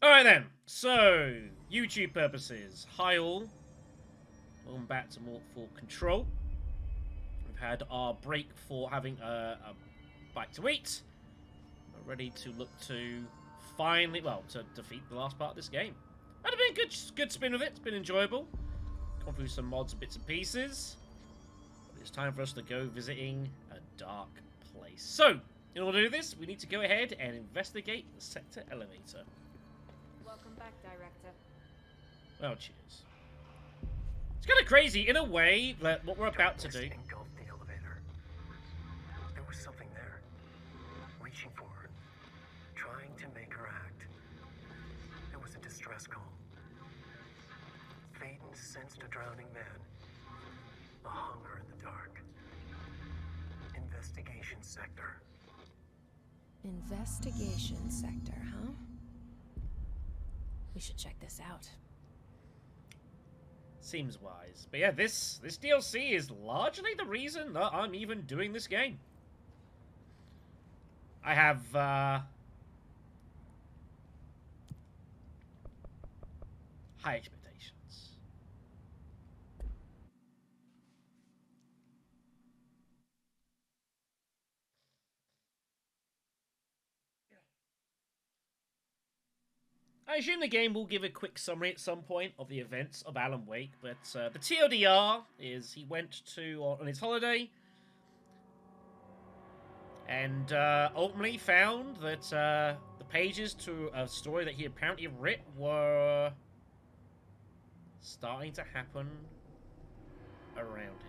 Alright then, so, YouTube purposes. Hi all. Welcome back to more Full Control. We've had our break for having a bite to eat. We're ready to look to finally, well, to defeat the last part of this game. Had a been good spin with it, it's been enjoyable. Gone through some mods and bits and pieces. But it's time for us to go visiting a dark place. So, in order to do this, we need to go ahead and investigate the sector elevator. Welcome back, Director. Well, cheers. It's kind of crazy, in a way, that what we're about to do. Engulfed the elevator. There was something there, reaching for her, trying to make her act. It was a distress call. Phaeton sensed a drowning man, a hunger in the dark. Investigation sector. Investigation sector, huh? We should check this out. Seems wise. But yeah, this DLC is largely the reason that I'm even doing this game. I have, high expectations. I assume the game will give a quick summary at some point of the events of Alan Wake, but the TLDR is he went on his holiday and ultimately found that the pages to a story that he apparently writ were starting to happen around him.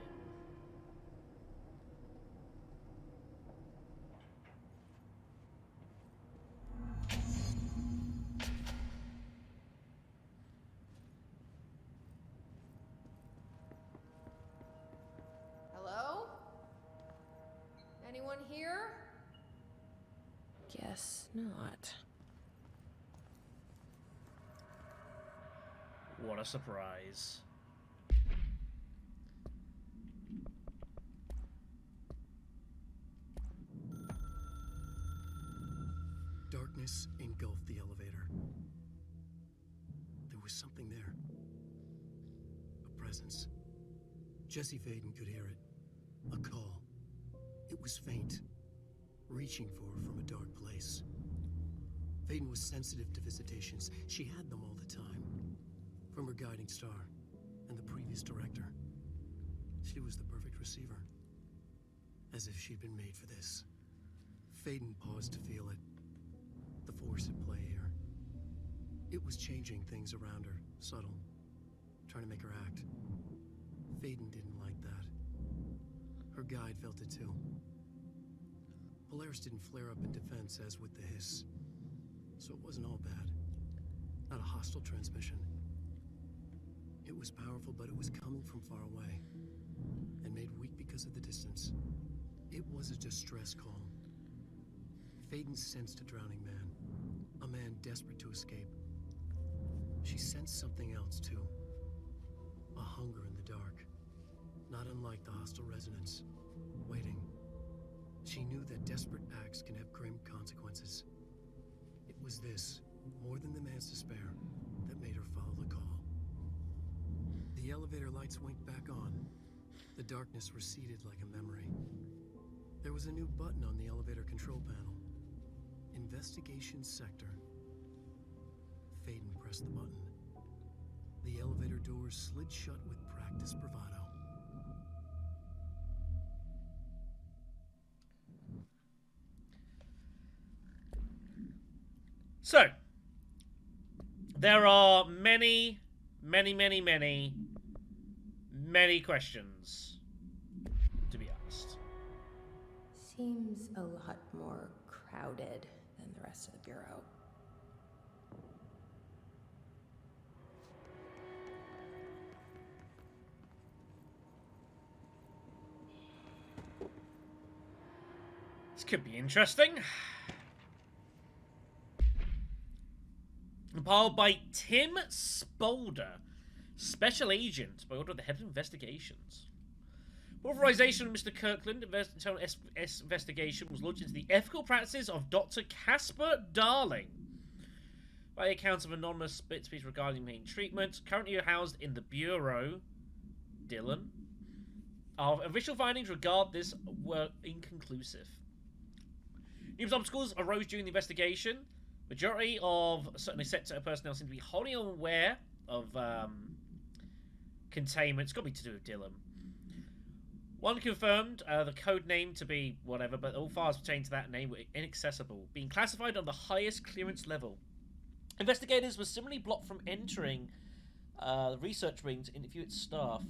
Hello? Anyone here? Guess not. What a surprise. Darkness engulfed the elevator. There was something there. A presence. Jesse Phaeton could hear it. A call. It was faint, reaching for her from a dark place. Phaeton was sensitive to visitations. She had them all the time. From her guiding star and the previous director. She was the perfect receiver. As if she'd been made for this. Phaeton paused to feel it. The force at play here. It was changing things around her, subtle, trying to make her act. Phaeton didn't like that. Her guide felt it too. Polaris didn't flare up in defense as with the hiss, so it wasn't all bad. Not a hostile transmission. It was powerful, but it was coming from far away, and made weak because of the distance. It was a distress call. Phaeton sensed a drowning man, a man desperate to escape. She sensed something else too, a hunger in the dark, not unlike the hostile resonance, waiting. She knew that desperate acts can have grim consequences. It was this, more than the man's despair, that made her follow the call. The elevator lights winked back on. The darkness receded like a memory. There was a new button on the elevator control panel. Investigation sector. Phaeton pressed the button. The elevator doors slid shut with practiced bravado. So, there are many questions to be asked. Seems a lot more crowded than the rest of the Bureau. This could be interesting. Compiled by Tim Spolder, Special Agent, by order of the Head of Investigations. Authorization of Mr. Kirkland, internal investigation was launched into the ethical practices of Dr. Casper Darling. by accounts of anonymous bits regarding main treatment. Currently housed in the Bureau, Dylan. Our official findings regard this were inconclusive. Numerous obstacles arose during the investigation. Majority of certainly sector personnel seem to be wholly unaware of containment. It's got to be to do with Dylan. One confirmed the code name to be whatever, but all files pertaining to that name were inaccessible, being classified on the highest clearance level. Investigators were similarly blocked from entering the research wing to interview its staff.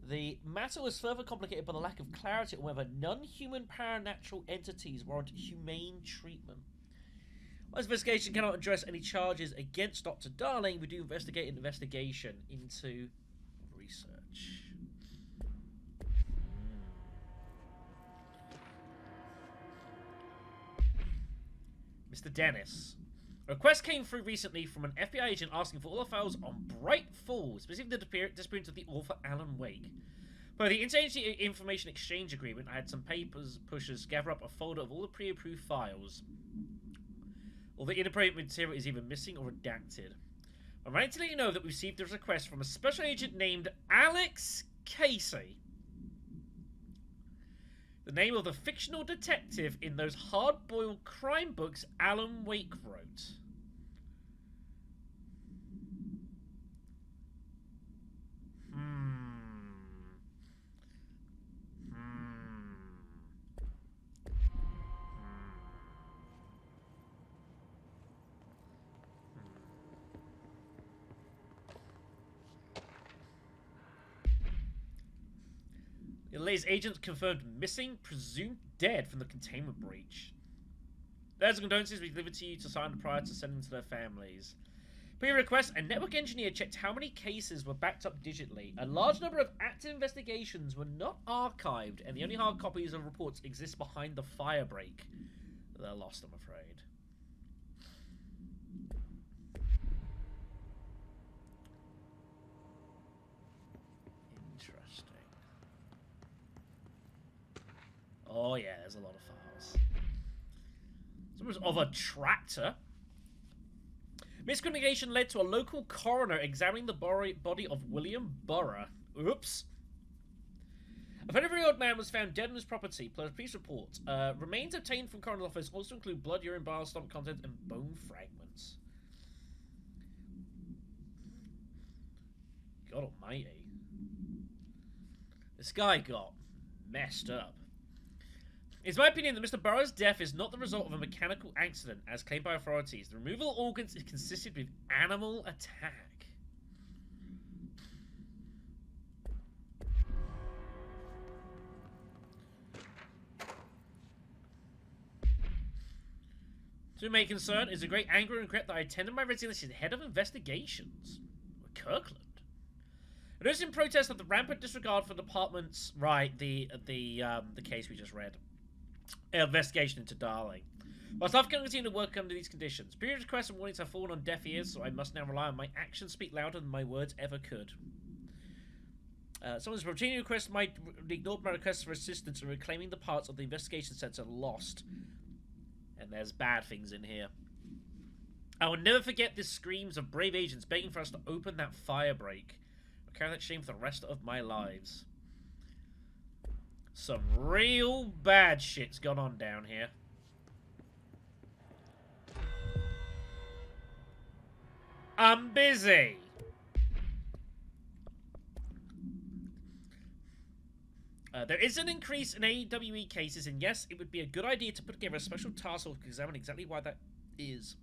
The matter was further complicated by the lack of clarity on whether non-human paranatural entities warrant humane treatment. While this investigation cannot address any charges against Dr. Darling, we do investigate an investigation into research. Mr. Dennis. A request came through recently from an FBI agent asking for all the files on Bright Falls, specifically the disappearance of the author Alan Wake. Per the Interagency Information Exchange Agreement, I had some papers pushers gather up a folder of all the pre-approved files. All the inappropriate material is either missing or redacted. I'm ready to let you know that we received a request from a special agent named Alex Casey. The name of the fictional detective in those hard-boiled crime books Alan Wake wrote. The latest agents confirmed missing, presumed dead from the containment breach. There's condolences we delivered to you to sign prior to sending to their families. Per your request, a network engineer checked how many cases were backed up digitally. A large number of active investigations were not archived, and the only hard copies of reports exist behind the firebreak. They're lost, I'm afraid. Oh yeah, there's a lot of files. Some of a tractor. Miscommunication led to a local coroner examining the body of William Burrough. Oops. A 33-year-old man was found dead on his property, per police report. Remains obtained from coroner's office also include blood, urine, bile, stomach contents, and bone fragments. God almighty. This guy got messed up. It's my opinion that Mr. Burroughs' death is not the result of a mechanical accident, as claimed by authorities. The removal of organs is consistent with animal attack. To my concern is a great anger and regret that I attended my residency as head of investigations with Kirkland. It is in protest of the rampant disregard for the department's the case we just read. Investigation into Darling. My staff can continue to work under these conditions. Previous requests and warnings have fallen on deaf ears, so I must now rely on my actions speak louder than my words ever could. Someone's routine request ignored my requests for assistance in reclaiming the parts of the investigation center lost. And there's bad things in here. I will never forget the screams of brave agents begging for us to open that firebreak. I'll carry that shame for the rest of my lives. Some real bad shit's gone on down here. I'm busy. There is an increase in A.W.E cases, and yes, it would be a good idea to put together a special task force to examine exactly why that is.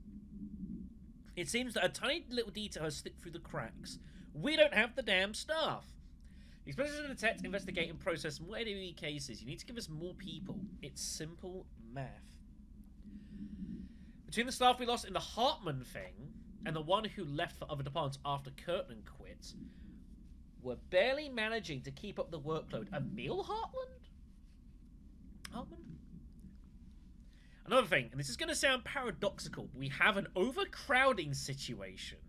It seems that a tiny little detail has slipped through the cracks. We don't have the damn staff. Especially to detect, investigate, and process more A.W.E cases, you need to give us more people. It's simple math. Between the staff we lost in the Hartman thing, and the one who left for other departments after Kirtland quit, we're barely managing to keep up the workload. Emil Hartman? Another thing, and this is going to sound paradoxical, but we have an overcrowding situation.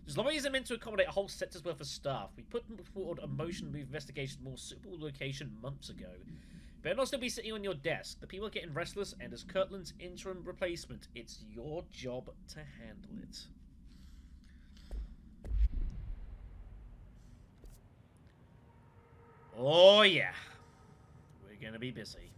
As long as they're meant to accommodate a whole sector's worth of staff, we put forward a motion to move investigation to a more suitable location months ago. Better not still be sitting on your desk. The people are getting restless, and as Kirtland's interim replacement, it's your job to handle it. Oh, yeah. We're gonna be busy.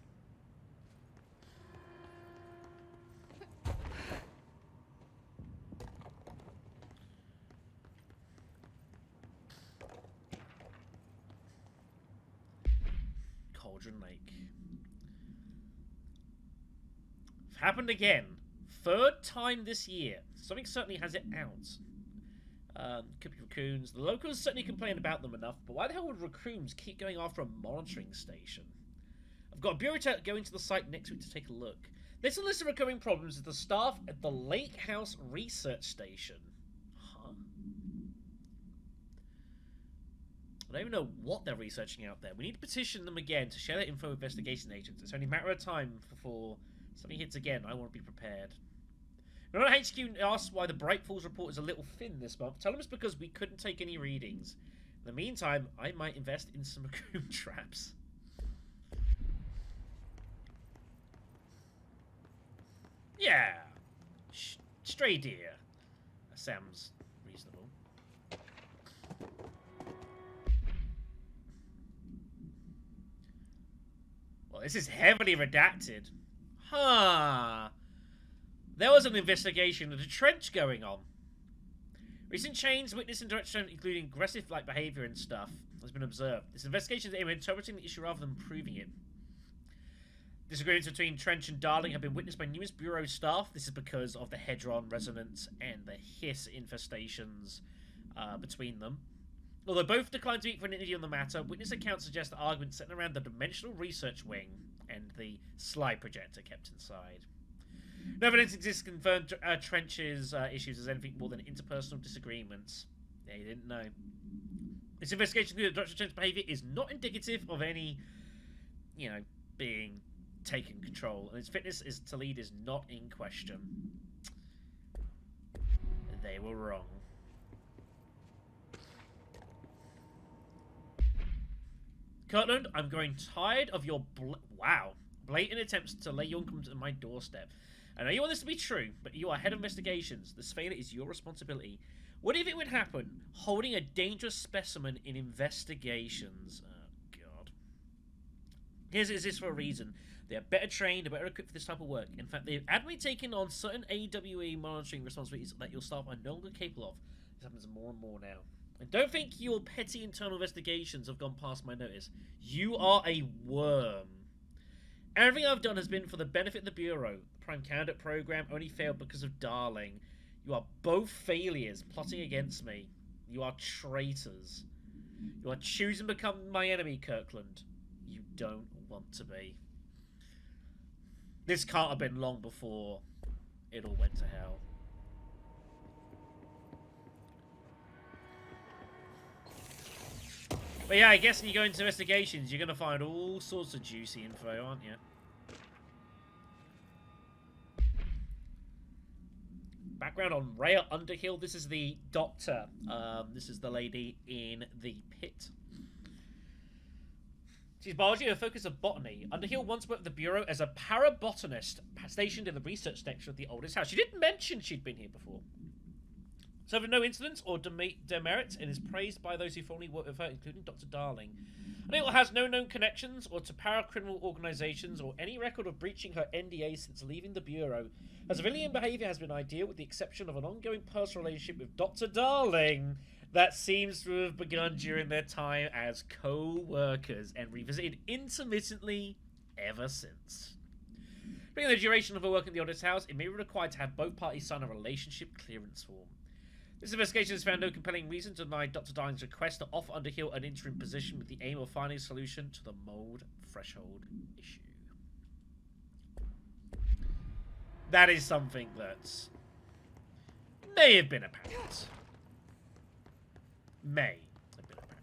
Cauldron Lake. Happened again. Third time this year. Something certainly has it out. Could be raccoons. The locals certainly complain about them enough, but why the hell would raccoons keep going after a monitoring station? I've got a bureau going to the site next week to take a look. There's a list of recurring problems with the staff at the Lake House Research Station. Huh? I don't even know what they're researching out there. We need to petition them again to share their info with investigation agents. It's only a matter of time before something hits again. I want to be prepared. When HQ asks why the Bright Falls report is a little thin this month, tell them it's because we couldn't take any readings. In the meantime, I might invest in some raccoon traps. Yeah. Stray deer. That sounds reasonable. Well, this is heavily redacted. Huh. There was an investigation of the trench going on. Recent changes witnessed in direction, including aggressive-like behavior and stuff, has been observed. This investigation is aimed at interpreting the issue rather than proving it. Disagreements between Trench and Darling have been witnessed by numerous bureau staff. This is because of the Hedron resonance and the hiss infestations between them. Although both declined to meet for an interview on the matter, witness accounts suggest the argument centered around the Dimensional Research Wing and the slide projector kept inside. No evidence exists to confirm Trench's issues as anything more than interpersonal disagreements. Yeah, you didn't know. This investigation into Dr. Trench's behavior is not indicative of any, being taken control, and his fitness to lead is not in question. They were wrong. Kirtland, I'm growing tired of your blatant attempts to lay your income to my doorstep. I know you want this to be true, but you are head of investigations. This failure is your responsibility. What if it would happen? Holding a dangerous specimen in investigations. Oh, God. Here's this for a reason. They are better trained, they're better equipped for this type of work. In fact, they've admittedly taken on certain A.W.E monitoring responsibilities that your staff are no longer capable of. This happens more and more now. And don't think your petty internal investigations have gone past my notice. You are a worm. Everything I've done has been for the benefit of the Bureau. The Prime Candidate program only failed because of Darling. You are both failures plotting against me. You are traitors. You are choosing to become my enemy, Kirkland. You don't want to be. This can't have been long before it all went to hell. But yeah, I guess when you go into investigations, you're going to find all sorts of juicy info, aren't you? Background on Rhea Underhill. This is the doctor. This is the lady in the pit. She's biology with a focus of botany. Underhill once worked at the Bureau as a parabotanist stationed in the research section of the oldest house. She didn't mention she'd been here before. Suffered no incidents or demerits and is praised by those who formerly worked with her, including Dr. Darling. Underhill has no known connections or to paracriminal organizations or any record of breaching her NDA since leaving the Bureau. Her civilian behavior has been ideal with the exception of an ongoing personal relationship with Dr. Darling that seems to have begun during their time as co-workers and revisited intermittently ever since. During the duration of her work at the Oldest House, it may be required to have both parties sign a relationship clearance form. This investigation has found no compelling reason to deny Dr. Darling's request to offer Underhill an interim position with the aim of finding a solution to the mold threshold issue. That is something that may have been apparent. May have been apparent.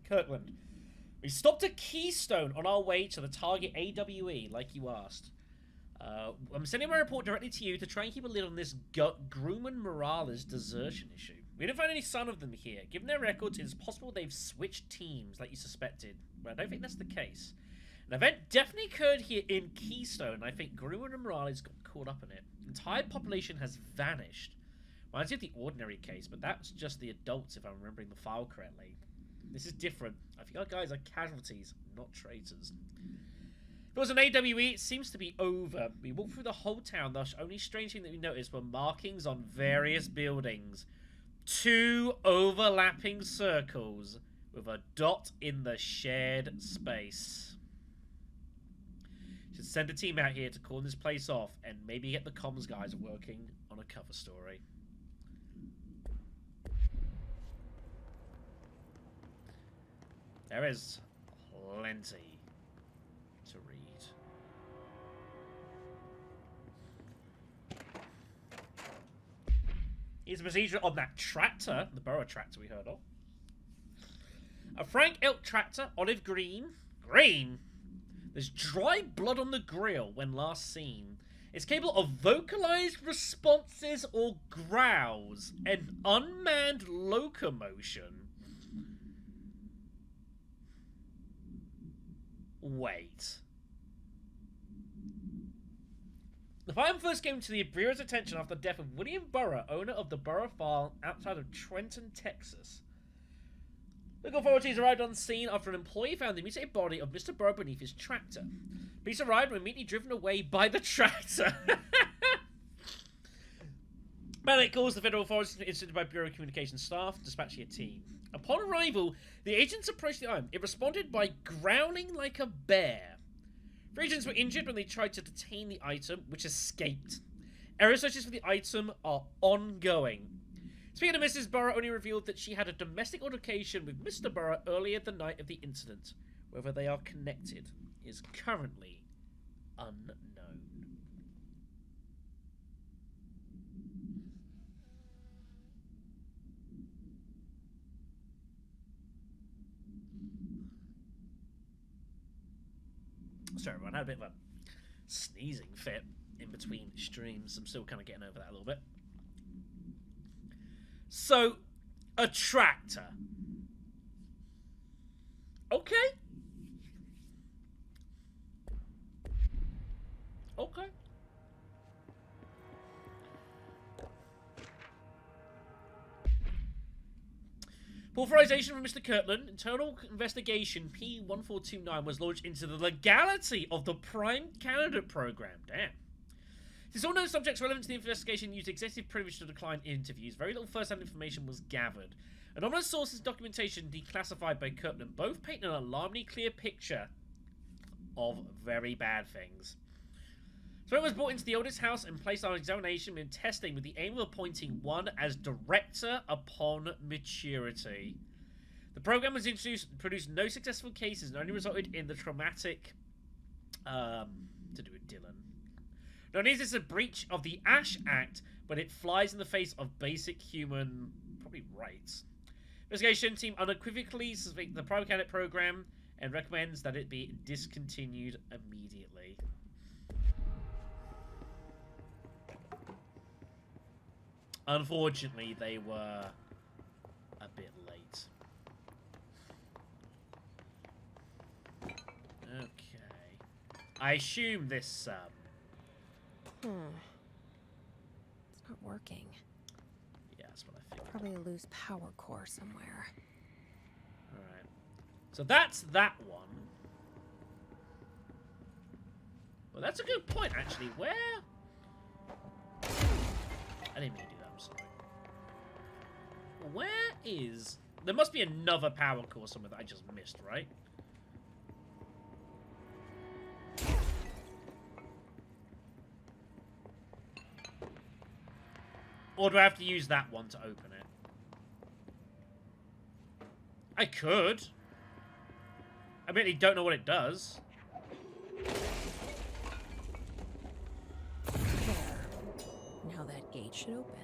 Kirkland, we stopped at Keystone on our way to the target A.W.E, like you asked. I'm sending my report directly to you to try and keep a lid on this Grumman Morales desertion issue. We didn't find any sign of them here. Given their records, it's possible they've switched teams like you suspected, but I don't think that's the case. An event definitely occurred here in Keystone, and I think Greenwood and Morales got caught up in it. The entire population has vanished. Reminds me of the Ordinary case, but that's just the adults if I'm remembering the file correctly. This is different. I think our guys are casualties, not traitors. If it was an A.W.E, it seems to be over. We walked through the whole town, the only strange thing that we noticed were markings on various buildings. 2 overlapping circles with a dot in the shared space. Should send a team out here to call this place off and maybe get the comms guys working on a cover story. There is plenty to read. Here's a procedure on that tractor, the Burrow tractor we heard of. A Frank Elk tractor, olive green. Green? There's dry blood on the grill when last seen. It's capable of vocalized responses or growls and unmanned locomotion. Wait. The file first came to the Bureau's attention after the death of William Burrow, owner of the Burrow Farm outside of Trenton, Texas. Local authorities arrived on scene after an employee found the mutilated body of Mr. Burrow beneath his tractor. Police arrived and were immediately driven away by the tractor. Panic caused the federal authorities instituted by Bureau Communications staff, dispatching a team. Upon arrival, the agents approached the item. It responded by growling like a bear. 3 agents were injured when they tried to detain the item, which escaped. Area searches for the item are ongoing. Speaking of Mrs. Burrow, only revealed that she had a domestic altercation with Mr. Burrow earlier the night of the incident. Whether they are connected is currently unknown. Sorry everyone, I had a bit of a sneezing fit in between streams. I'm still kind of getting over that a little bit. So, a tractor. Okay. Okay. For authorization from Mr. Kirtland, internal investigation P1429 was launched into the legality of the Prime Candidate Program. Damn. Since all known subjects relevant to the investigation used executive privilege to decline interviews, very little first-hand information was gathered. Anonymous sources documentation declassified by Kirtland both paint an alarmingly clear picture of very bad things. So it was brought into the oldest house and placed on examination and testing with the aim of appointing one as director upon maturity. The program was introduced, produced no successful cases, and only resulted in the traumatic to do with Dylan. Not only is this a breach of the Ash Act, but it flies in the face of basic human, probably rights. Investigation team unequivocally suspects the private candidate program and recommends that it be discontinued immediately. Unfortunately, they were a bit late. Okay. I assume this, It's not working. yeah, that's what I figured. Probably a loose power core somewhere. Alright. So that's that one. Well, that's a good point, actually. Where? I didn't mean to do that, I'm sorry. Where is... There must be another power core somewhere that I just missed, right? Or do I have to use that one to open it? I could. I really don't know what it does. There. Now that gate should open.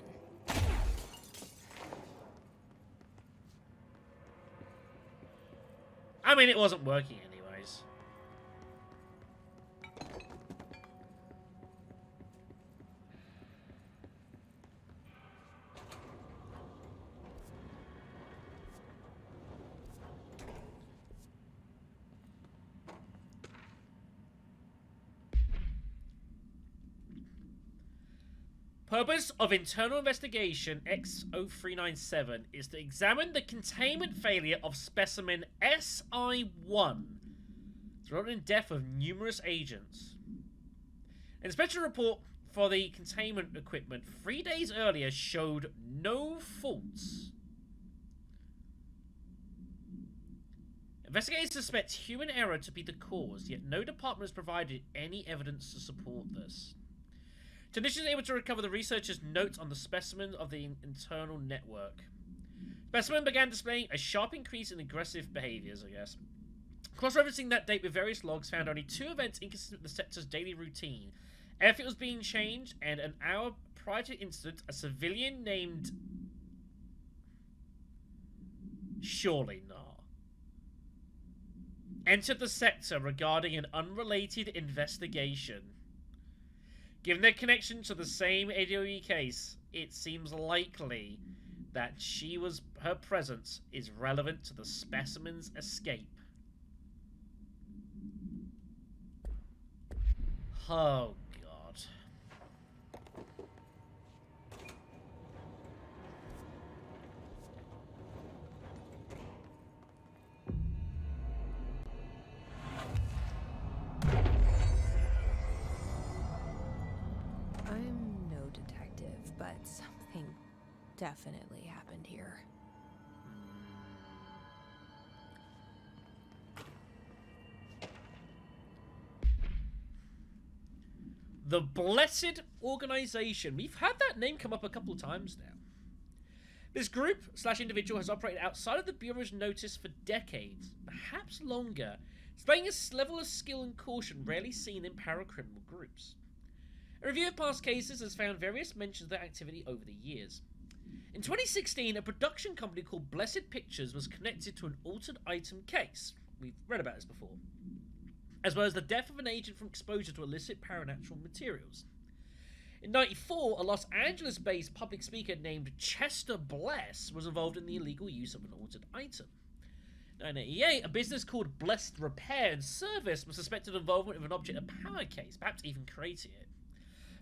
I mean, it wasn't working anyways. Purpose of internal investigation X0397 is to examine the containment failure of specimen SI1, resulting in death of numerous agents. An inspection report for the containment equipment 3 days earlier showed no faults. Investigators suspect human error to be the cause, yet no department has provided any evidence to support this. Technicians able to recover the researchers' notes on the specimen of the internal network. Specimen began displaying a sharp increase in aggressive behaviors, I guess. Cross-referencing that date with various logs found only 2 events inconsistent with the sector's daily routine. Airfield was being changed, and an hour prior to the incident, a civilian named... Surely not. Entered the sector regarding an unrelated investigation. Given their connection to the same A.W.E case, it seems likely that her presence is relevant to the specimen's escape. Oh, God. I'm no detective, but something definitely happened here. The Blessed Organization. We've had that name come up a couple times now. This group / individual has operated outside of the Bureau's notice for decades, perhaps longer, displaying a level of skill and caution rarely seen in paracriminal groups. A review of past cases has found various mentions of their activity over the years. In 2016, a production company called Blessed Pictures was connected to an altered item case. We've read about this before. As well as the death of an agent from exposure to illicit paranatural materials. In '94, a Los Angeles-based public speaker named Chester Bless was involved in the illegal use of an altered item. In 1988, a business called Blessed Repair and Service was suspected of involvement with an object of power case, perhaps even creating it.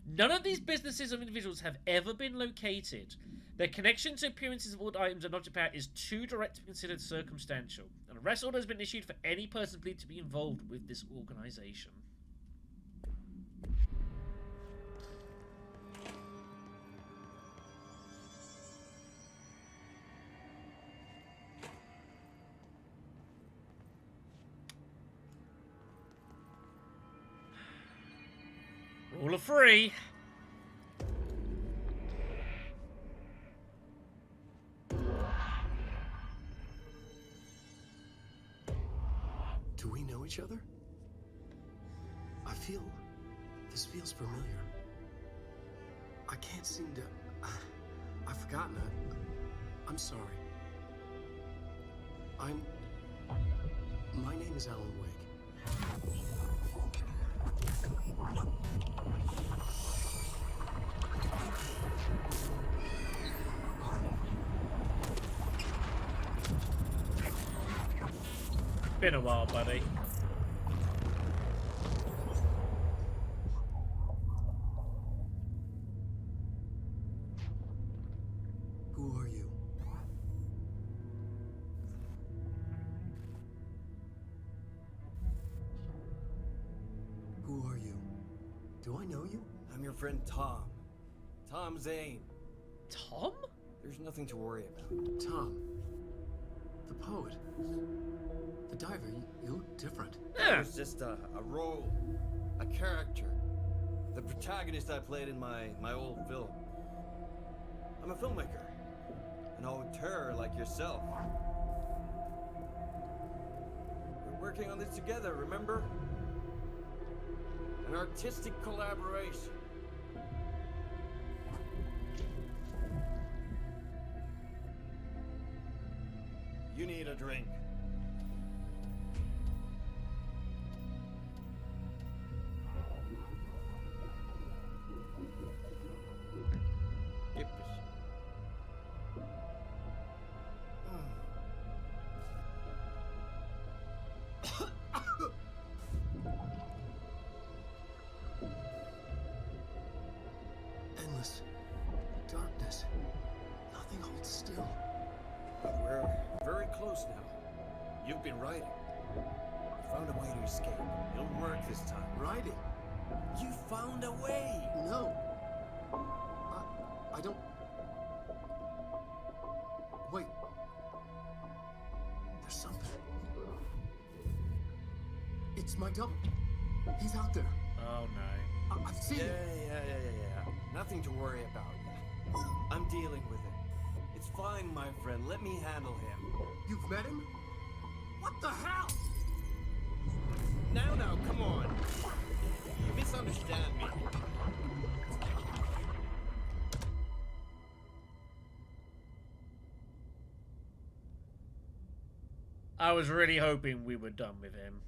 None of these businesses or individuals have ever been located. Their connection to appearances of altered items and object power is too direct to be considered circumstantial. An arrest order has been issued for any person believed to be involved with this organization. Rule of 3. Do we know each other? This feels familiar. I can't seem to... I've forgotten it. I'm sorry. My name is A.W.E. Been a while, buddy. Who are you? Who are you? Do I know you? I'm your friend Tom. Tom Zane. Tom? There's nothing to worry about. Tom. The poet. The diver. You look different. It was just a role, a character. The protagonist I played in my old film. I'm a filmmaker. An auteur like yourself. We're working on this together, remember? An artistic collaboration. You need a drink. Endless still. But we're very close now. You've been writing. You found a way to escape. It'll work this time. Riding? You found a way! No. I don't... Wait. There's something. It's my double. He's out there. Oh no. I've seen Yeah. him. Nothing to worry about. I'm dealing with it. It's fine, my friend. Let me handle him. You've met him? What the hell? Now, come on. You misunderstand me. I was really hoping we were done with him.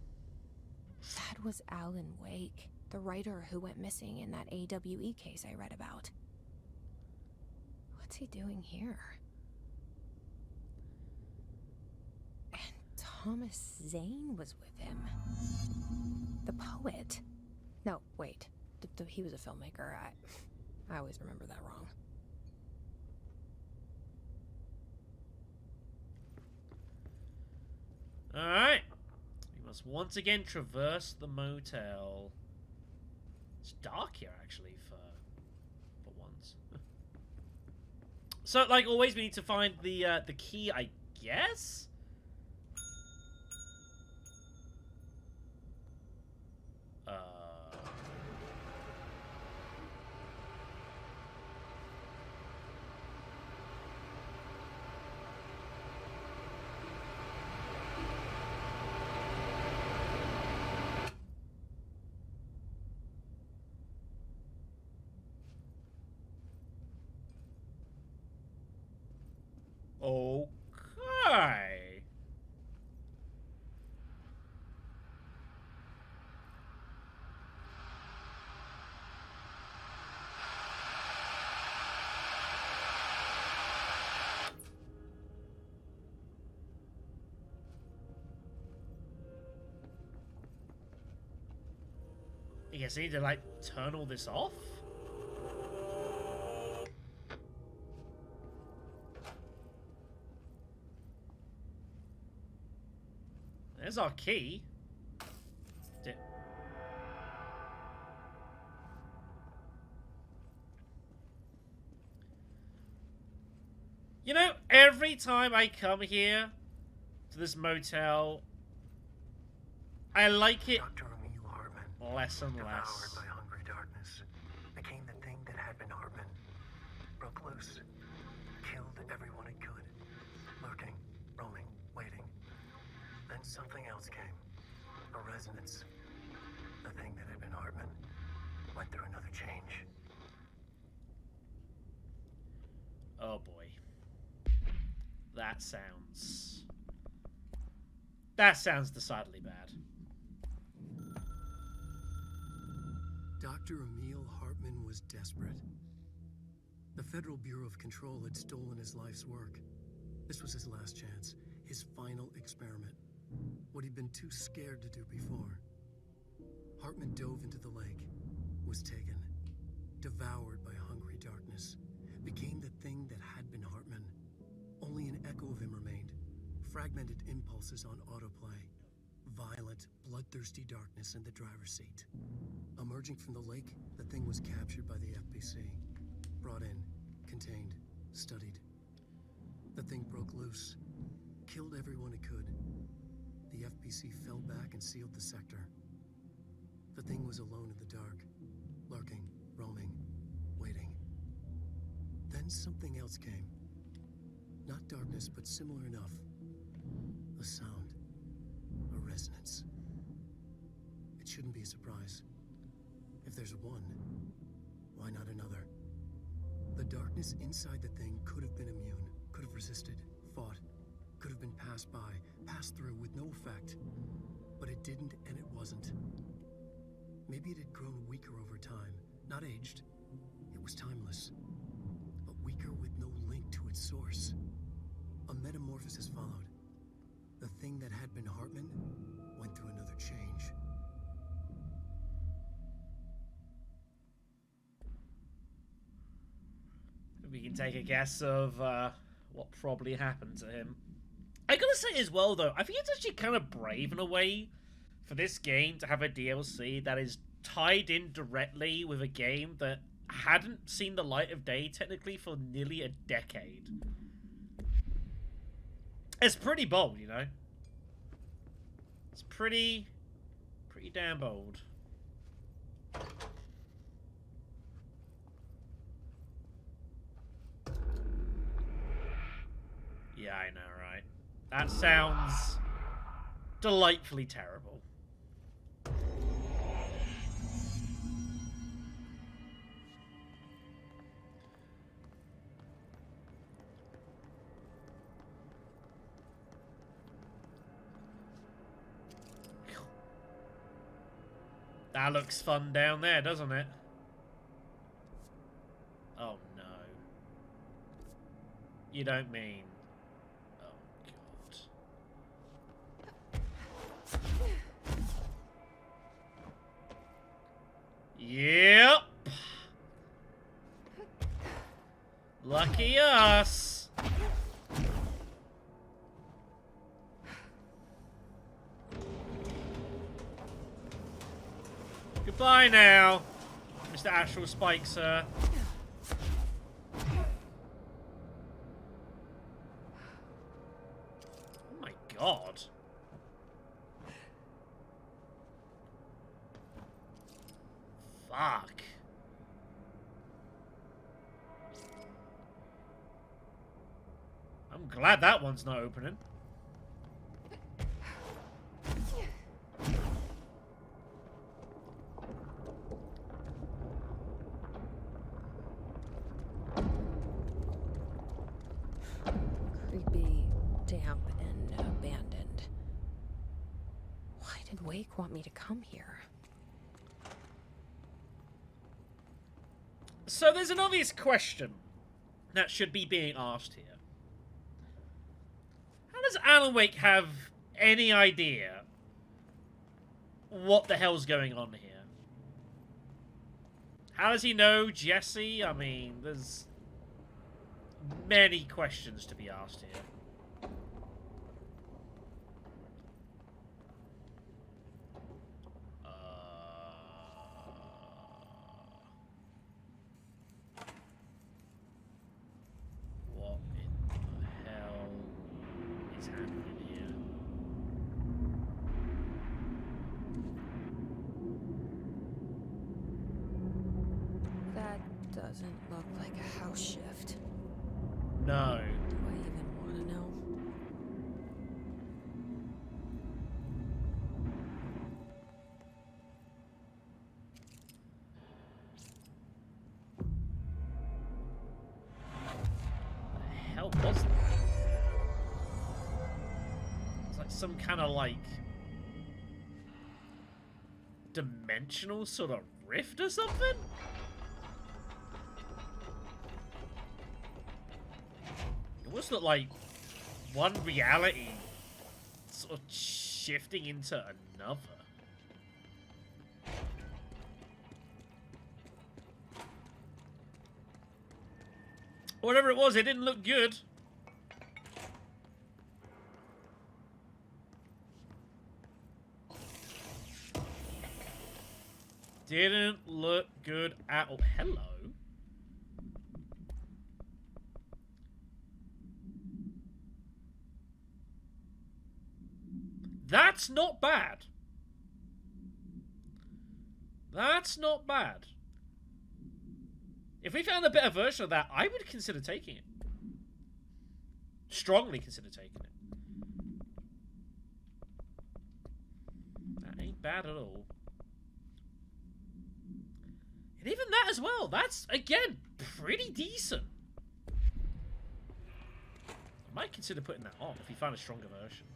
That was Alan Wake, the writer who went missing in that A.W.E case I read about. What's he doing here? And Thomas Zane was with him. The poet. No, wait. He was a filmmaker. I always remember that wrong. Alright. We must once again traverse the motel. It's dark here, actually, for once. So, like always, we need to find the key, I guess? Okay. I guess I need to, like, turn all this off? There's our key. You know, every time I come here to this motel, I like it Dr. Emil Hartman, less and devoured less. by hungry darkness, became the thing that had been Hartman, broke loose, killed everyone it could, lurking, roaming, waiting. Then something else came, a resonance. The thing that had been Hartman went through another change. Oh boy. That sounds decidedly bad. Dr. Emil Hartman was desperate. The Federal Bureau of Control had stolen his life's work. This was his last chance, his final experiment. What he'd been too scared to do before. Hartman dove into the lake, was taken, devoured by hungry darkness, became the thing that had been Hartman. Only an echo of him remained, fragmented impulses on autoplay, violent, bloodthirsty darkness in the driver's seat. Emerging from the lake, the thing was captured by the FBC, brought in, contained, studied. The thing broke loose, killed everyone it could. The FBC fell back and sealed the sector. The thing was alone in the dark, lurking, roaming, waiting. Then something else came. Not darkness, but similar enough. A sound. A resonance. It shouldn't be a surprise. If there's one, why not another? The darkness inside the thing could have been immune, could have resisted, fought, could have been passed by, passed through with no effect. But it didn't, and it wasn't. Maybe it had grown weaker over time, not aged. It was timeless, but weaker with no link to its source. A metamorphosis followed. The thing that had been Hartman went through another change. We can take a guess of what probably happened to him. I gotta say as well, though, I think it's actually kind of brave in a way for this game to have a DLC that is tied in directly with a game that hadn't seen the light of day, technically, for nearly a decade. It's pretty bold, you know? It's pretty damn bold. Yeah, I know, right? That sounds delightfully terrible. That looks fun down there, doesn't it? Oh no. You don't mean... Oh god. Yep. Lucky us. Goodbye now, Mr. Astral Spike, sir. Oh my god. Fuck. I'm glad that one's not opening. Creepy, damp, and abandoned. Why did Wake want me to come here? So there's an obvious question that should be being asked here. How does Alan Wake have any idea what the hell's going on here? How does he know Jesse? I mean, there's many questions to be asked here. What in the hell is happening here? That doesn't look like a house shift. No. Do I even want to know? The hell was that? It's like some kind of like dimensional sort of rift or something? It almost looked like one reality sort of shifting into another. Whatever it was, it didn't look good. Didn't look good at all. Hello. That's not bad. That's not bad. If we found a better version of that, I would consider taking it. Strongly consider taking it. That ain't bad at all. And even that as well, that's, again, pretty decent. I might consider putting that on if we find a stronger version.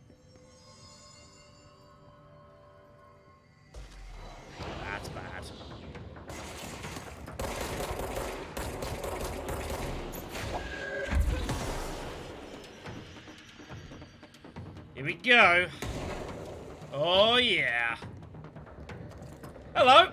That's bad. Here we go. Oh, yeah. Hello.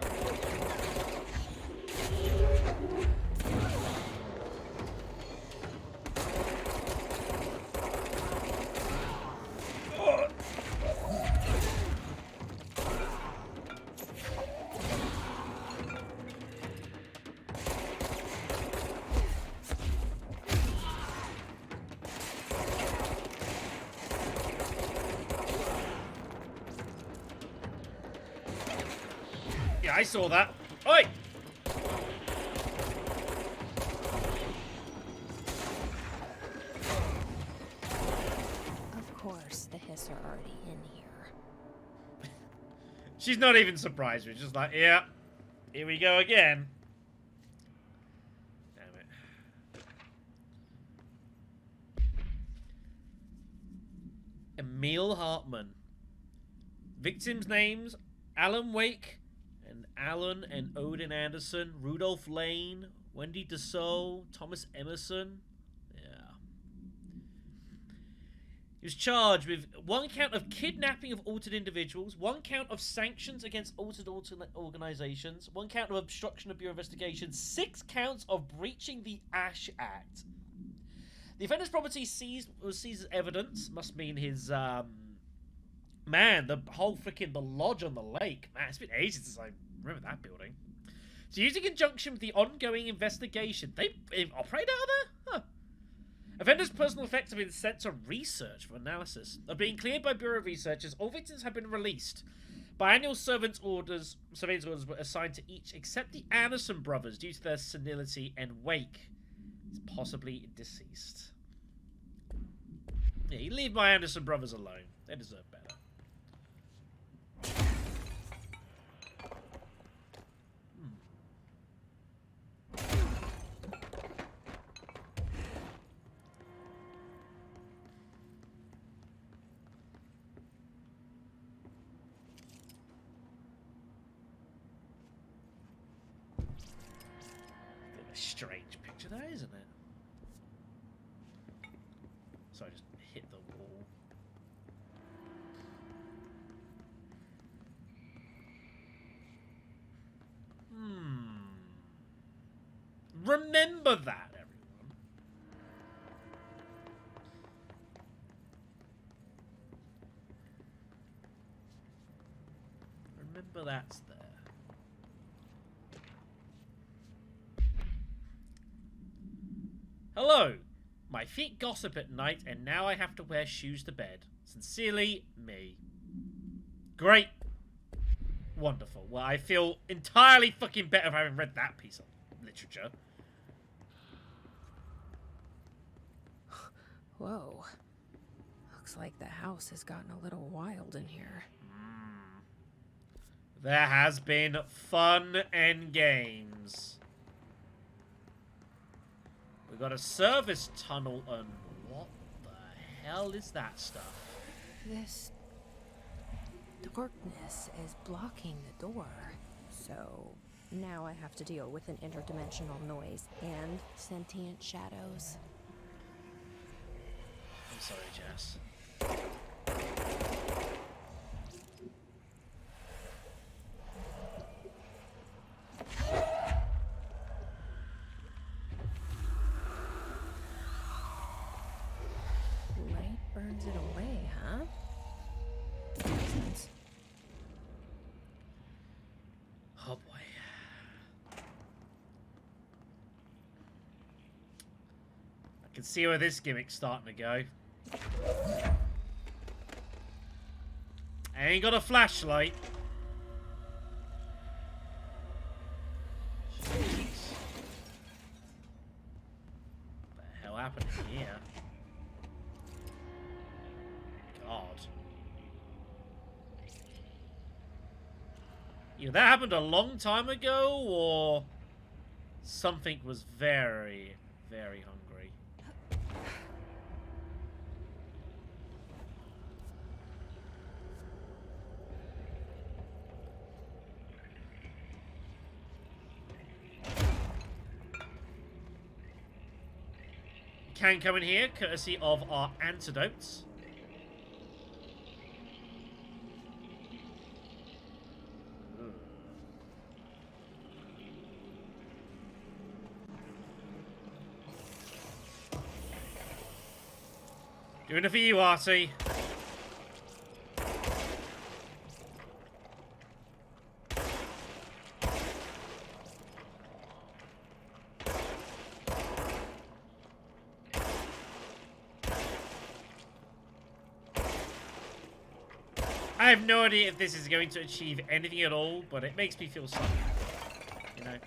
Yeah, I saw that. Oi! Of course, the Hiss are already in here. She's not even surprised. She's just like, yeah, here we go again. Damn it. Emil Hartman. Victims' names: Alan Wake and Alan and Odin Anderson, Rudolph Lane, Wendy Dessau, Thomas Emerson. Yeah. He was charged with 1 count of kidnapping of altered individuals, 1 count of sanctions against altered organizations, 1 count of obstruction of Bureau investigation, 6 counts of breaching the Ash Act. The offender's property was seized as evidence. Must mean his man, the whole freaking the lodge on the lake. Man, it's been ages since I remember that building. So used in conjunction with the ongoing investigation. They operate out of there? Huh. Offenders' personal effects have been sent to research for analysis. Of being cleared by Bureau of Researchers, all victims have been released. Biannual surveillance orders were assigned to each except the Anderson brothers due to their senility and Wake is possibly deceased. Yeah, you leave my Anderson brothers alone. They deserve better. Strange picture that, isn't it? So I just hit the wall. Remember that, everyone. Remember that's there. Hello! My feet gossip at night, and now I have to wear shoes to bed. Sincerely, me. Great. Wonderful. Well, I feel entirely fucking better for having read that piece of literature. Whoa. Looks like the house has gotten a little wild in here. There has been fun and games. We've got a service tunnel, and what the hell is that stuff? This darkness is blocking the door. So now I have to deal with an interdimensional noise and sentient shadows. I'm sorry, Jess. Light burns it away, huh? Makes sense. Oh boy. I can see where this gimmick's starting to go. I ain't got a flashlight. Jeez. What the hell happened here? God. Either that happened a long time ago, or something was very, very hungry. You can come in here, courtesy of our antidotes. Doing it for you, Artie. I have no idea if this is going to achieve anything at all, but it makes me feel something. You know?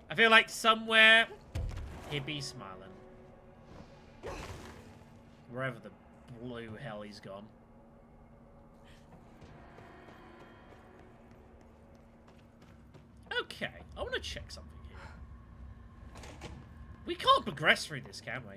I feel like somewhere he'd be smiling. Wherever the blue hell he's gone. Okay, I want to check something here. We can't progress through this, can we?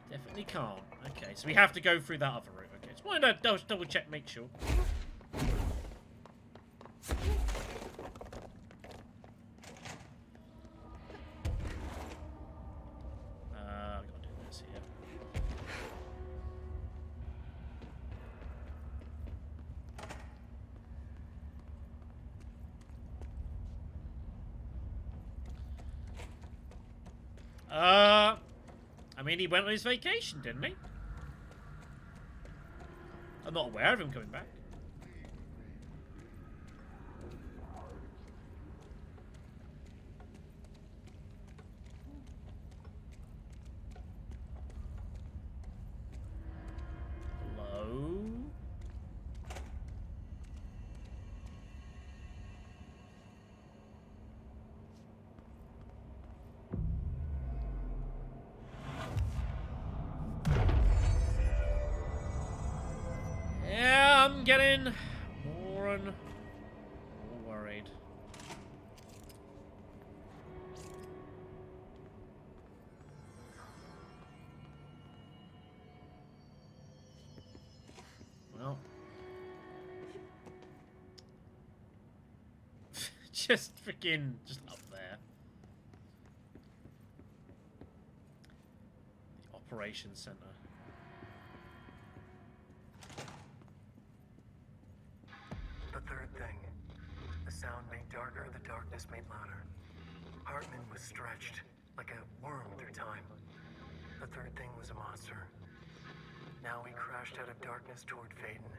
Definitely can't. Okay, so we have to go through that other route. Okay, just wanted to double check, make sure. I've got to do this here. I mean, he went on his vacation, didn't he? I'm not aware of him coming back. Hello? Yeah, I'm getting more and more worried. Well. Just freaking just up there. The operations center. The third thing. The sound made darker, the darkness made louder. Hartman was stretched, like a worm through time. The third thing was a monster. Now he crashed out of darkness toward Faden.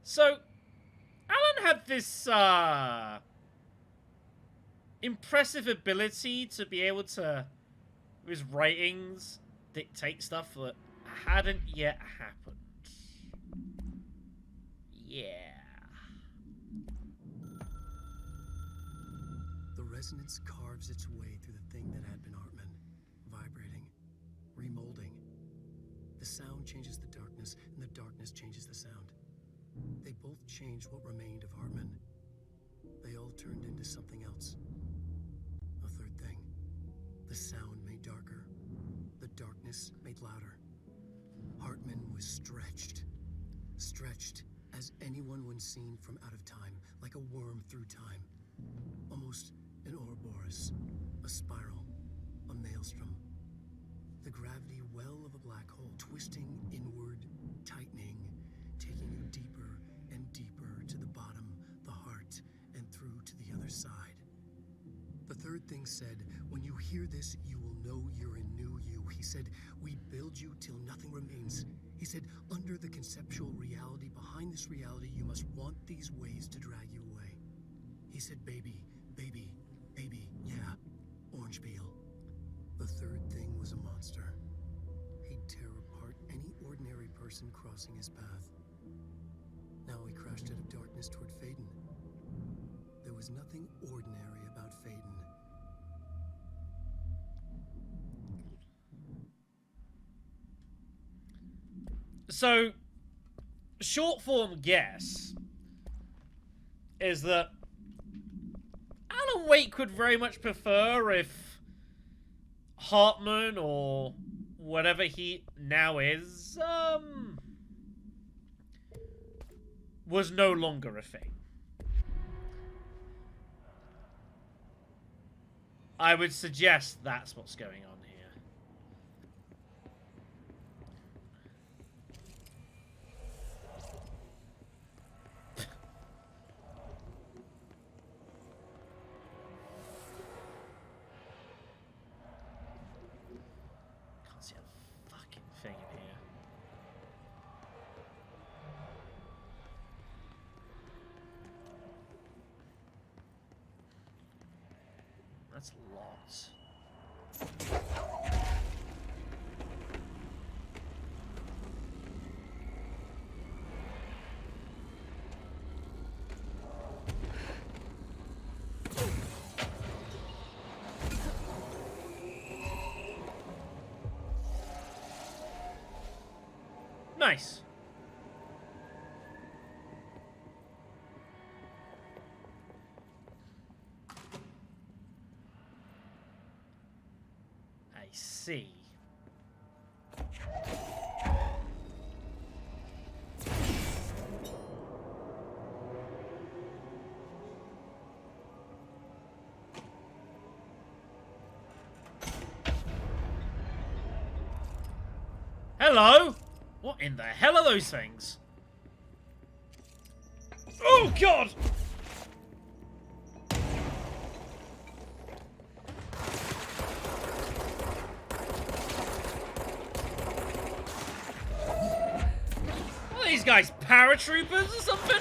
So, Alan had this, impressive ability to be able to, with his writings, dictate stuff that hadn't yet happened. Yeah. The resonance carves its way through the thing that had been Hartman, vibrating, remolding. The sound changes the darkness, and the darkness changes the sound. They both changed what remained of Hartman. They all turned into something else. A third thing. The sound made darker. The darkness made louder. Hartman was stretched. Stretched as anyone when seen from out of time, like a worm through time. Almost an Ouroboros, a spiral, a maelstrom. The gravity well of a black hole, twisting inward, tightening, taking you deeper and deeper to the bottom, the heart, and through to the other side. The third thing said, when you hear this, you will know you're a new you. He said, we build you till nothing remains. He said, under the conceptual reality, behind this reality, you must want these ways to drag you away. He said, baby, baby, baby, yeah, orange peel. The third thing was a monster. He'd tear apart any ordinary person crossing his path. Now he crashed out of darkness toward Faden. There was nothing ordinary about Faden. So, short form guess is that Alan Wake would very much prefer if Hartman or whatever he now is, was no longer a thing. I would suggest that's what's going on here. That's lots. Nice. I see. Hello? What in the hell are those things? Oh god! What are these guys, paratroopers or something?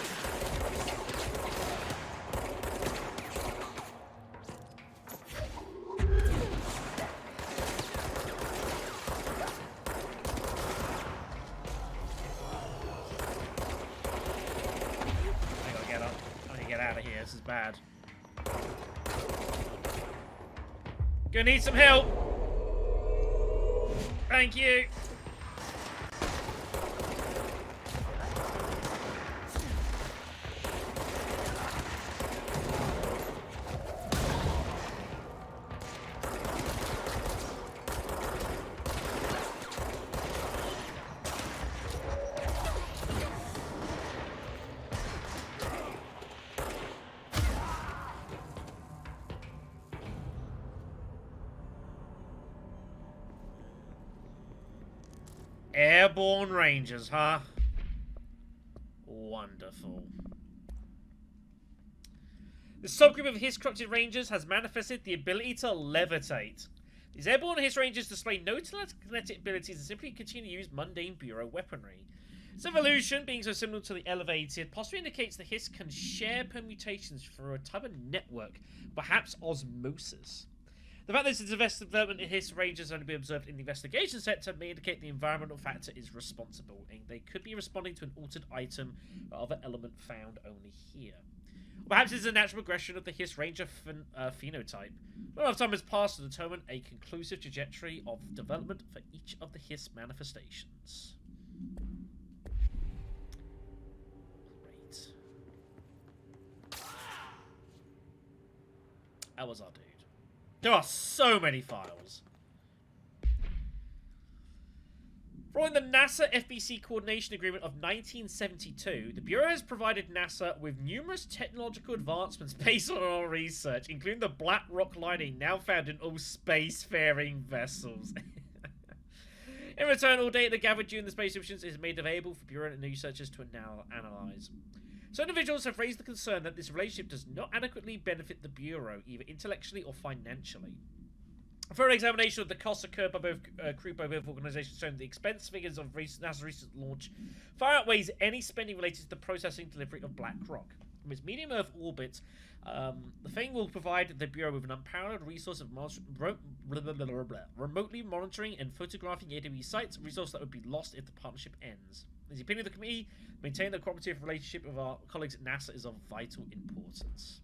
This is bad. Gonna need some help. Thank you. Airborne Rangers, huh? Wonderful. The subgroup of Hiss-corrupted Rangers has manifested the ability to levitate. These airborne Hiss Rangers display no telekinetic abilities and simply continue to use mundane Bureau weaponry. This evolution, being so similar to the elevated, possibly indicates the Hiss can share permutations through a type of network, perhaps osmosis. The fact that this development in Hiss Rangers only been observed in the investigation sector may indicate the environmental factor is responsible, and they could be responding to an altered item or other element found only here. Or perhaps it's a natural progression of the Hiss Ranger phenotype. Not enough time has passed to determine a conclusive trajectory of development for each of the Hiss manifestations. Great. That was our dude. There are so many files. Following the NASA FBC Coordination Agreement of 1972, the Bureau has provided NASA with numerous technological advancements based on our research, including the black rock lining now found in all spacefaring vessels. In return, all data gathered during the space missions is made available for Bureau and researchers to now analyze. Some individuals have raised the concern that this relationship does not adequately benefit the Bureau, either intellectually or financially. A further examination of the costs incurred by both crew by both organizations showing the expense figures of NASA's recent launch far outweighs any spending related to the processing and delivery of Black Rock. From its medium Earth orbit, the thing will provide the Bureau with an unparalleled resource of remotely monitoring and photographing A.W.E sites, a resource that would be lost if the partnership ends. In the opinion of the committee, maintaining the cooperative relationship with our colleagues at NASA is of vital importance.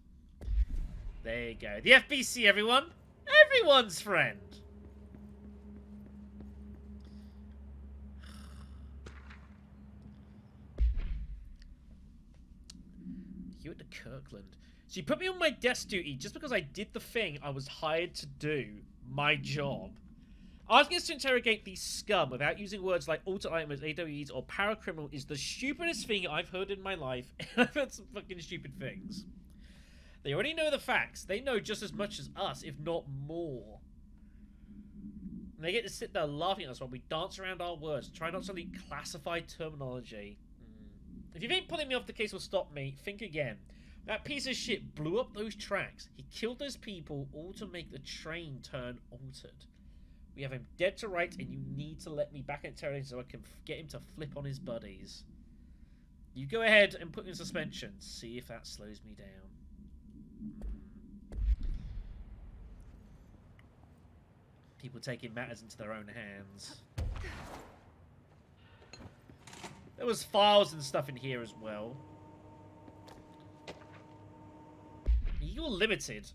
There you go. The FBC, everyone! Everyone's friend! You at the Kirkland. So you put me on my desk duty just because I did the thing I was hired to do. My job. Asking us to interrogate these scum without using words like alter items, A.W.Es, or paracriminal is the stupidest thing I've heard in my life. I've heard some fucking stupid things. They already know the facts. They know just as much as us, if not more. And they get to sit there laughing at us while we dance around our words, try not to leak classified terminology. If you think pulling me off the case will stop me, think again. That piece of shit blew up those tracks. He killed those people, all to make the train turn altered. We have him dead to rights, and you need to let me back at terrorism so I can get him to flip on his buddies. You go ahead and put me in suspension. See if that slows me down. People taking matters into their own hands. There was files and stuff in here as well. You're limited.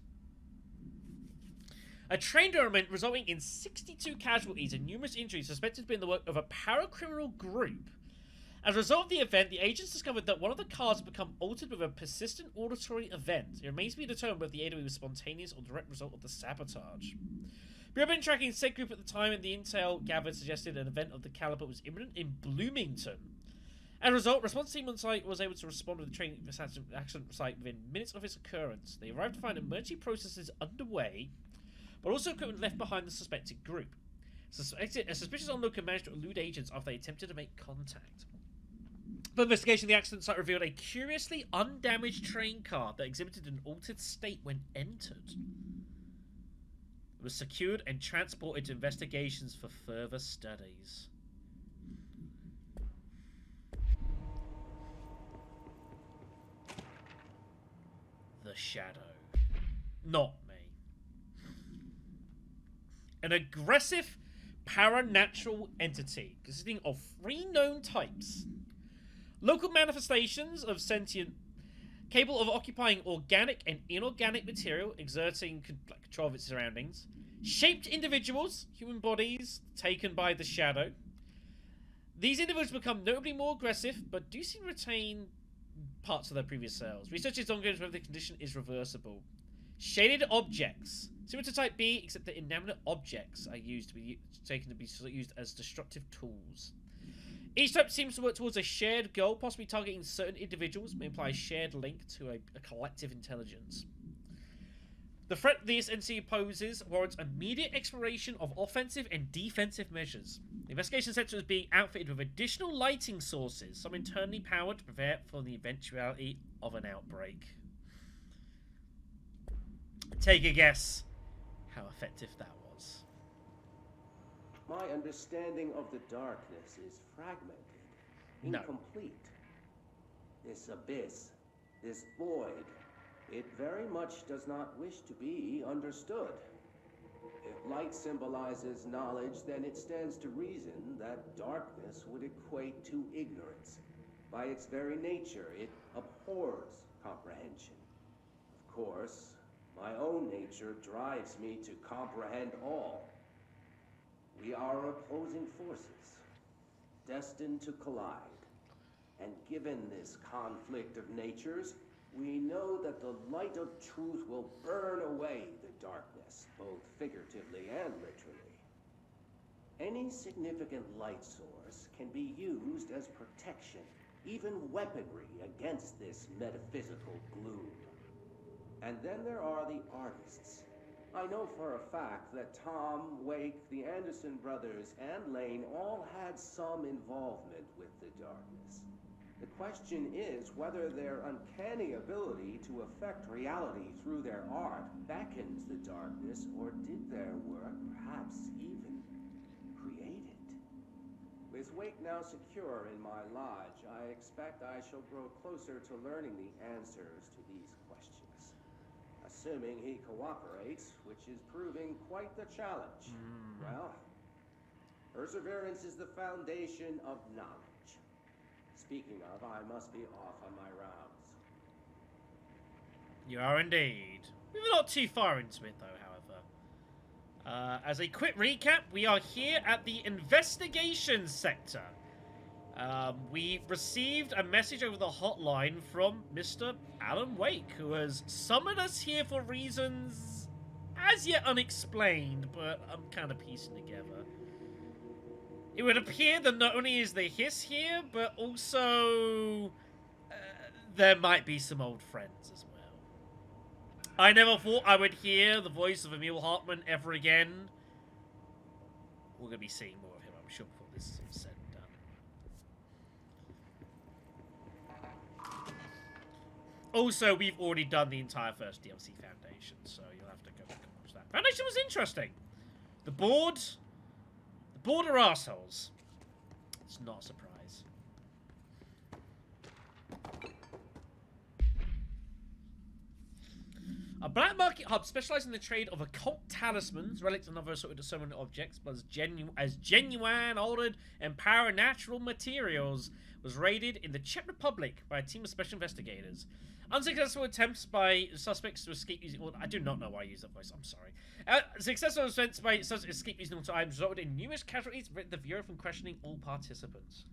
A train derailment resulting in 62 casualties and numerous injuries suspected to be in the work of a paracriminal group. As a result of the event, the agents discovered that one of the cars had become altered with a persistent auditory event. It remains to be determined whether the A.W.E was spontaneous or direct result of the sabotage. We have been tracking said group at the time, and the intel gathered suggested an event of the caliber was imminent in Bloomington. As a result, response team on site was able to respond to the train accident site within minutes of its occurrence. They arrived to find emergency processes underway, but also equipment left behind the suspected group. A suspicious onlooker managed to elude agents after they attempted to make contact. For investigation, the accident site revealed a curiously undamaged train car that exhibited an altered state when entered. It was secured and transported to investigations for further studies. The Shadow. Not me. An aggressive paranatural entity consisting of 3 known types. Local manifestations of sentient, capable of occupying organic and inorganic material, exerting control of its surroundings. Shaped individuals, human bodies taken by the Shadow. These individuals become notably more aggressive, but do seem to retain parts of their previous selves. Research is ongoing whether the condition is reversible. Shaded objects. Similar to Type B, except that inanimate objects are taken to be used as destructive tools. Each type seems to work towards a shared goal, possibly targeting certain individuals, may imply a shared link to a collective intelligence. The threat this entity poses warrants immediate exploration of offensive and defensive measures. The investigation center is being outfitted with additional lighting sources, some internally powered to prepare for the eventuality of an outbreak. Take a guess how effective that was. My understanding of the darkness is fragmented, incomplete. This abyss, this void, it very much does not wish to be understood. If light symbolizes knowledge, then it stands to reason that darkness would equate to ignorance. By its very nature, it abhors comprehension. Of course, my own nature drives me to comprehend all. We are opposing forces, destined to collide. And given this conflict of natures, we know that the light of truth will burn away the darkness, both figuratively and literally. Any significant light source can be used as protection, even weaponry against this metaphysical gloom. And then there are the artists. I know for a fact that Tom, Wake, the Anderson brothers, and Lane all had some involvement with the darkness. The question is whether their uncanny ability to affect reality through their art beckons the darkness, or did their work perhaps even create it? With Wake now secure in my lodge, I expect I shall grow closer to learning the answers to these questions. Assuming he cooperates, which is proving quite the challenge. Well, perseverance is the foundation of knowledge. Speaking of, I must be off on my rounds. You are indeed. We were not too far into it, though, however. As a quick recap, we are here at the investigation sector. We received a message over the hotline from Mr. Alan Wake, who has summoned us here for reasons as yet unexplained, but I'm kind of piecing together. It would appear that not only is the hiss here, but also there might be some old friends as well. I never thought I would hear the voice of Emil Hartman ever again. We're going to be seeing more of him, I'm sure, before this is all said and done. Also, we've already done the entire first DLC Foundation, so you'll have to go back and watch that. Foundation was interesting. The board are assholes. It's not a surprise. A black market hub specializing in the trade of occult talismans, relics, and other sort of ceremonial objects, but as genuine, altered, and paranatural materials, was raided in the Czech Republic by a team of special investigators. Unsuccessful attempts by suspects to escape using... Well, I do not know why I use that voice. I'm sorry. Successful attempts by suspects to escape using auto items resulted in numerous casualties, preventing the Bureau from questioning all participants.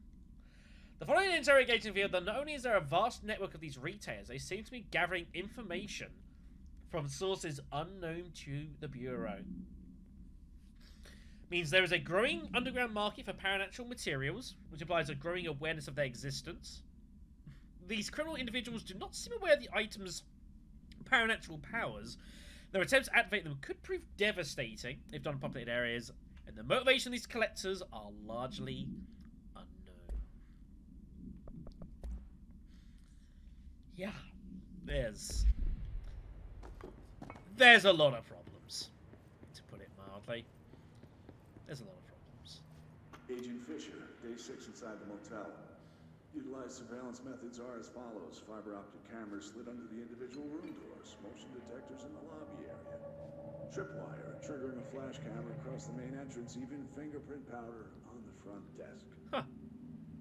The following interrogation revealed that not only is there a vast network of these retailers, they seem to be gathering information from sources unknown to the Bureau. Means there is a growing underground market for paranatural materials, which implies a growing awareness of their existence. These criminal individuals do not seem aware of the items' paranatural powers. Their attempts to activate them could prove devastating if done in populated areas, and the motivation of these collectors are largely unknown. Yeah, there's a lot of problems, to put it mildly. There's a lot of problems. Agent Fisher, day 6 inside the motel. Utilized surveillance methods are as follows. Fiber optic cameras slid under the individual room doors. Motion detectors in the lobby area. Tripwire, triggering a flash camera across the main entrance. Even fingerprint powder on the front desk. Huh.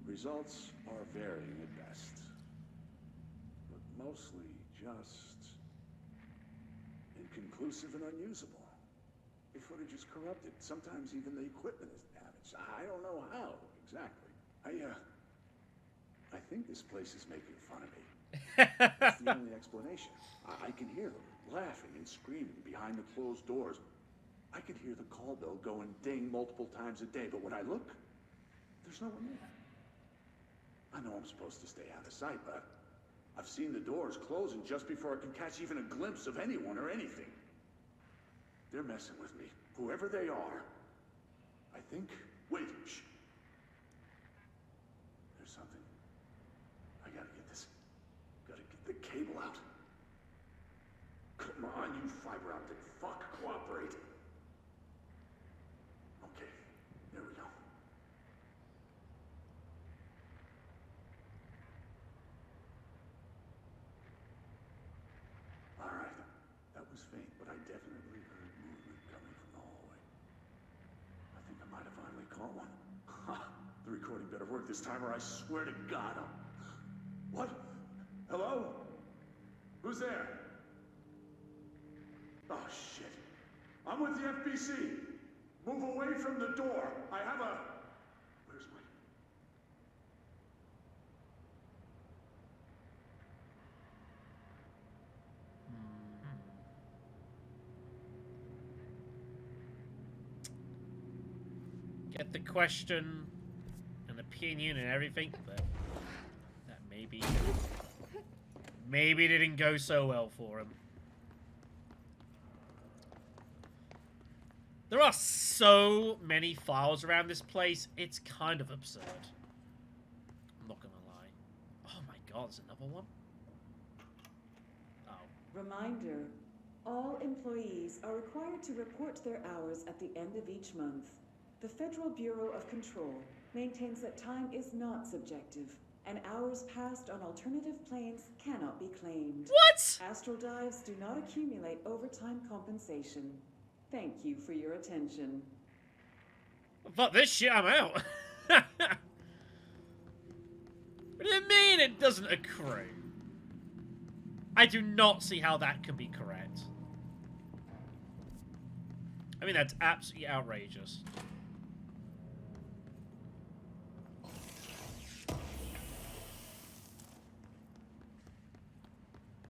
Results are varying at best. But mostly just... inconclusive and unusable. The footage is corrupted. Sometimes even the equipment is damaged. I don't know how, exactly. I think this place is making fun of me. That's the only explanation. I can hear them laughing and screaming behind the closed doors. I can hear the call bell go and ding multiple times a day, but when I look, there's no one there. I know I'm supposed to stay out of sight, but I've seen the doors closing just before I can catch even a glimpse of anyone or anything. They're messing with me, whoever they are. I think... Wait, shh. There's something. I gotta get this. Gotta get the cable out. Come on, you fiber optic fuck, cooperate. Okay, there we go. All right, that was faint, but I definitely heard movement coming from the hallway. I think I might have finally caught one. Ha! The recording better work this time, or I swear to God I'll... What? Hello? Who's there? Oh, shit. I'm with the FBC. Move away from the door. I have a... Where's my... Get the question and opinion and everything, but that maybe didn't go so well for him. There are so many files around this place, it's kind of absurd. I'm not gonna lie. Oh my god, there's another one? Oh. Reminder, all employees are required to report their hours at the end of each month. The Federal Bureau of Control maintains that time is not subjective, and hours passed on alternative planes cannot be claimed. What? Astral dives do not accumulate overtime compensation. Thank you for your attention. Fuck this shit, I'm out. What do you mean it doesn't accrue? I do not see how that can be correct. I mean, that's absolutely outrageous.